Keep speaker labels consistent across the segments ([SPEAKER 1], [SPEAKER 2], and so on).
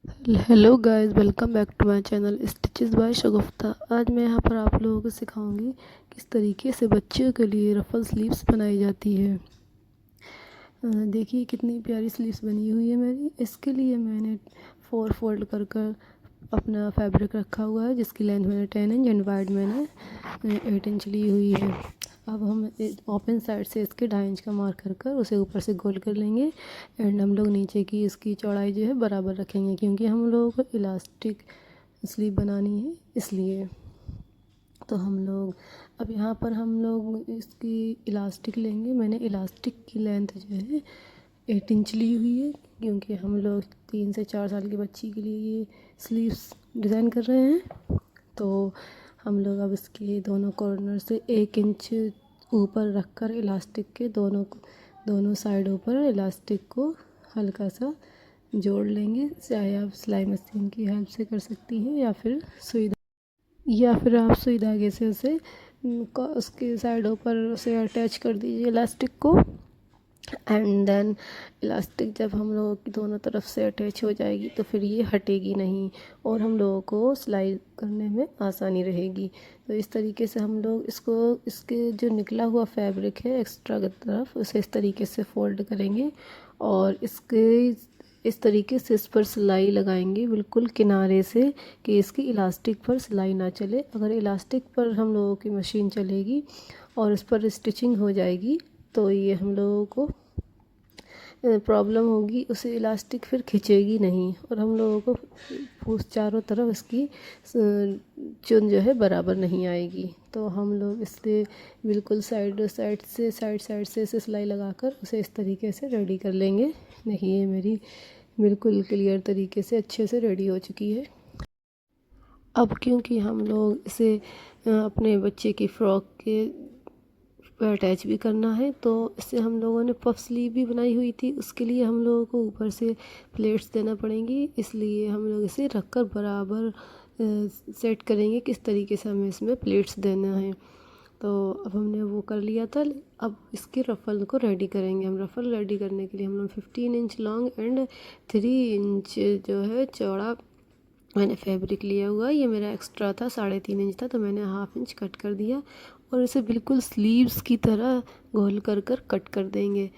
[SPEAKER 1] Hello guys, welcome back to my channel stitches by Shagufta. आज मैं यहाँ पर आप लोगों को सिखाऊंगी किस तरीके से बच्चों के लिए रफल स्लीव्स बनाई जाती है। देखिए कितनी प्यारी स्लीव्स बनी हुई है मेरी। इसके लिए मैंने 4 फोल्ड कर कर अपना फैब्रिक रखा हुआ है, जिसकी लेंथ मैंने 10 इंच एंड वाइड मैंने 8 इंच ली हुई है। अब हम ओपन साइड से इसके 2.5 इंच का मार्क कर कर उसे ऊपर से गोल कर लेंगे एंड हम लोग नीचे की इसकी चौड़ाई जो है बराबर रखेंगे, क्योंकि हम लोगों को इलास्टिक स्लीव बनानी है इसलिए। तो हम लोग अब यहाँ पर हम लोग इसकी इलास्टिक लेंगे। मैंने इलास्टिक की लेंथ जो है 8 इंच ली हुई है, क्योंकि हम लोग 3 से 4 साल की बच्ची के लिए ये स्लीव्स डिज़ाइन कर रहे हैं। तो हम लोग अब इसके दोनों कॉर्नर से 1 इंच ऊपर रख कर इलास्टिक के दोनों साइडों पर इलास्टिक को हल्का सा जोड़ लेंगे। चाहे आप सिलाई मशीन की हेल्प से कर सकती हैं या फिर आप सुई धागे से उसे उसके साइडों पर उसे अटैच कर दीजिए इलास्टिक को। एंड देन इलास्टिक जब हम लोगों की दोनों तरफ से अटैच हो जाएगी तो फिर ये हटेगी नहीं और हम लोगों को सिलाई करने में आसानी रहेगी। तो इस तरीके से हम लोग इसके जो निकला हुआ फैब्रिक है एक्स्ट्रा की तरफ, उसे इस तरीके से फोल्ड करेंगे और इस तरीके से इस पर सिलाई लगाएंगे बिल्कुल किनारे से, कि इसकी इलास्टिक पर सिलाई ना चले। अगर इलास्टिक पर हम लोगों की मशीन चलेगी और इस पर स्टिचिंग हो जाएगी तो ये हम लोगों को प्रॉब्लम होगी, उसे इलास्टिक फिर खींचेगी नहीं और हम लोगों को चारों तरफ इसकी चुन जो है बराबर नहीं आएगी। तो हम लोग इससे बिल्कुल साइड साइड से इसे सिलाई लगाकर उसे इस तरीके से रेडी कर लेंगे। देखिए मेरी बिल्कुल क्लियर तरीके से अच्छे से रेडी हो चुकी है। अब क्योंकि हम लोग इसे अपने बच्चे की फ़्रॉक के अटैच भी करना है, तो इससे हम लोगों ने पफ स्लीव भी बनाई हुई थी, उसके लिए हम लोगों को ऊपर से प्लेट्स देना पड़ेंगी। इसलिए हम लोग इसे रखकर बराबर सेट करेंगे किस तरीके से हमें इसमें प्लेट्स देना है। तो अब हमने वो कर लिया था। अब इसके रफ़ल को रेडी करेंगे। हम रफ़ल रेडी करने के लिए हम लोग 15 इंच लॉन्ग एंड 3 इंच जो है चौड़ा मैंने फैब्रिक लिया हुआ। ये मेरा एक्स्ट्रा था, 3.5 इंच था, तो मैंने हाफ इंच कट कर दिया और इसे बिल्कुल स्लीव्स की तरह गोल कर कर कट कर देंगे।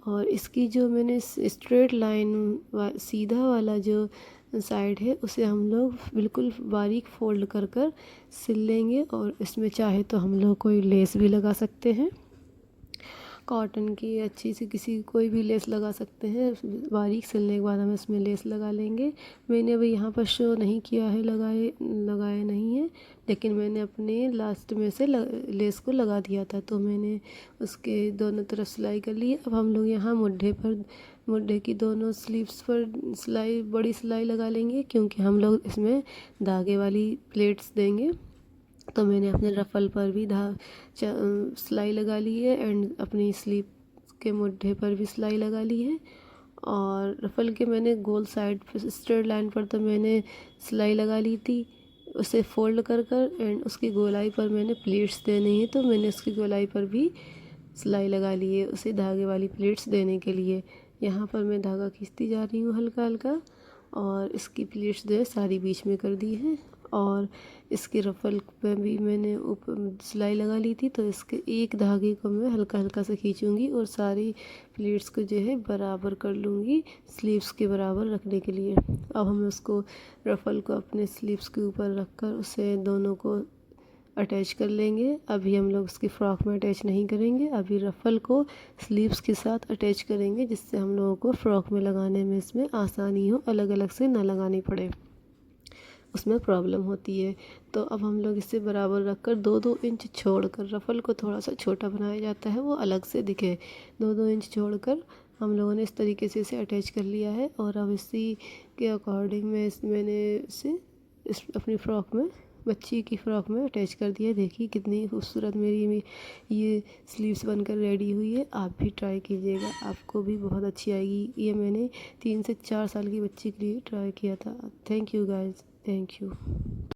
[SPEAKER 1] और इसकी जो मैंने स्ट्रेट लाइन सीधा वाला जो साइड है उसे हम लोग बिल्कुल बारीक फोल्ड कर कर सिल लेंगे। और इसमें चाहे तो हम लोग कोई लेस भी लगा सकते हैं, कॉटन की अच्छी सी कोई भी लेस लगा सकते हैं। बारीक सिलने के बाद हम इसमें लेस लगा लेंगे। मैंने अभी यहाँ पर शो नहीं किया है, लगाया नहीं है, लेकिन मैंने अपने लास्ट में से लेस को लगा दिया था, तो मैंने उसके दोनों तरफ सिलाई कर ली। अब हम लोग यहाँ मुड्ढे की दोनों स्लीव्स पर बड़ी सिलाई लगा लेंगे, क्योंकि हम लोग इसमें धागे वाली प्लेट्स देंगे। तो मैंने अपने रफ़ल पर भी सिलाई लगा ली है एंड अपनी स्लीव के मुड्ढे पर भी सिलाई लगा ली है। और रफ़ल के मैंने गोल साइड पर स्ट्रेट लाइन पर तो मैंने सिलाई लगा ली थी, उसे फोल्ड कर कर एंड उसकी गोलाई पर मैंने प्लेट्स देनी है, तो मैंने उसकी गोलाई पर भी सिलाई लगा ली है उसे धागे वाली प्लेट्स देने के लिए। यहाँ पर मैं धागा खींचती जा रही हूँ हल्का हल्का और इसकी प्लेट्स जो है सारी बीच में कर दी है। और इसके रफ़ल पे भी मैंने ऊपर सिलाई लगा ली थी, तो इसके एक धागे को मैं हल्का हल्का से खींचूंगी और सारी प्लेट्स को जो है बराबर कर लूँगी स्लीव्स के बराबर रखने के लिए। अब हम उसको रफ़ल को अपने स्लीव्स के ऊपर रख कर उसे दोनों को अटैच कर लेंगे। अभी हम लोग इसकी फ़्रॉक में अटैच नहीं करेंगे, अभी रफ़ल को स्लीव्स के साथ अटैच करेंगे, जिससे हम लोगों को फ़्रॉक में लगाने में इसमें आसानी हो, अलग अलग से ना लगानी पड़े, उसमें प्रॉब्लम होती है। तो अब हम लोग इसे बराबर रख कर 2-2 इंच छोड़कर, रफ़ल को थोड़ा सा छोटा बनाया जाता है वो अलग से दिखे, 2-2 इंच छोड़कर हम लोगों ने इस तरीके से इसे अटैच कर लिया है। और अब इसी के अकॉर्डिंग मैंने इसे अपनी फ़्रॉक में, बच्ची की फ़्रॉक में अटैच कर दिया। देखिए कितनी खूबसूरत मेरी ये स्लीव्स बनकर रेडी हुई है। आप भी ट्राई कीजिएगा, आपको भी बहुत अच्छी आएगी। ये मैंने 3 से 4 साल की बच्ची के लिए ट्राई किया था। Thank you guys, thank you.